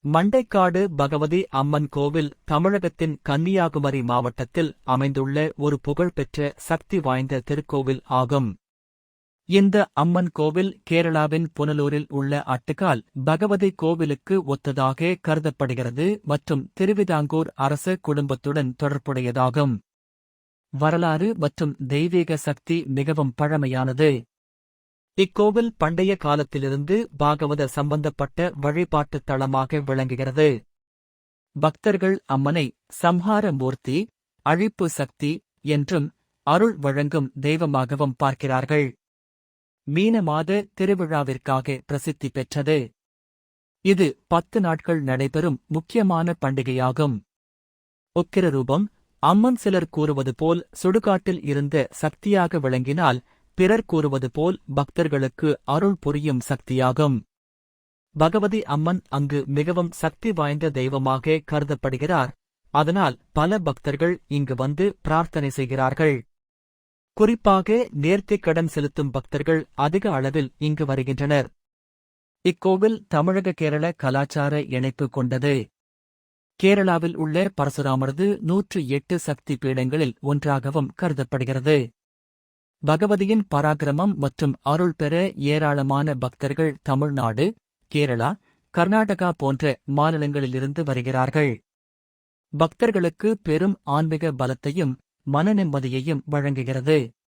மண்டைக்காடு பகவதி அம்மன் கோவில் தமிழகத்தின் கன்னியாகுமரி மாவட்டத்தில் அமைந்துள்ள ஒரு புகழ்பெற்ற சக்தி வாய்ந்த திருக்கோவில் ஆகும். இந்த அம்மன் கோவில் கேரளாவின் புனலூரில் உள்ள அட்டுக்கால் பகவதி கோவிலுக்கு ஒத்ததாக கருதப்படுகிறது மற்றும் திருவிதாங்கூர் அரச குடும்பத்துடன் தொடர்புடையதாகும். வரலாறு மற்றும் தெய்வீக சக்தி மிகவும் பழமையானது. இக்கோவில் பண்டைய காலத்திலிருந்து பாகவத சம்பந்தப்பட்ட வழிபாட்டுத் தளமாக விளங்குகிறது. பக்தர்கள் அம்மனை சம்ஹார மூர்த்தி, அழிப்பு சக்தி என்றும் அருள் வழங்கும் தெய்வமாகவும் பார்க்கிறார்கள். மீன மாத திருவிழாவிற்காக பிரசித்தி பெற்றது. இது 10 நாட்கள் நடைபெறும் முக்கியமான பண்டிகையாகும். உக்கிரரூபம் அம்மன் சிலர் கூறுவது போல் சுடுகாட்டில் இருந்த சக்தியாக விளங்கினால், பிறர் கூறுவது போல் பக்தர்களுக்கு அருள் புரியும் சக்தியாகும். பகவதி அம்மன் அங்கு மிகவும் சக்தி வாய்ந்த தெய்வமாக கருதப்படுகிறார். அதனால் பல பக்தர்கள் இங்கு வந்து பிரார்த்தனை செய்கிறார்கள். குறிப்பாக நேர்த்திக்கடன் செலுத்தும் பக்தர்கள் அதிக அளவில் இங்கு வருகின்றனர். இக்கோவில் தமிழக கேரள கலாச்சார இணைப்பு கொண்டது. கேரளாவில் உள்ள பரசுராமரது 108 சக்தி பீடங்களில் ஒன்றாகவும் கருதப்படுகிறது. பகவதியின் பராக்கிரமம் மற்றும் அருள் பெற ஏராளமான பக்தர்கள் தமிழ்நாடு, கேரளா, கர்நாடகா போன்ற மாநிலங்களிலிருந்து வருகிறார்கள். பக்தர்களுக்கு பெரும் ஆன்மீக பலத்தையும் மன நிம்மதியையும் வழங்குகிறது.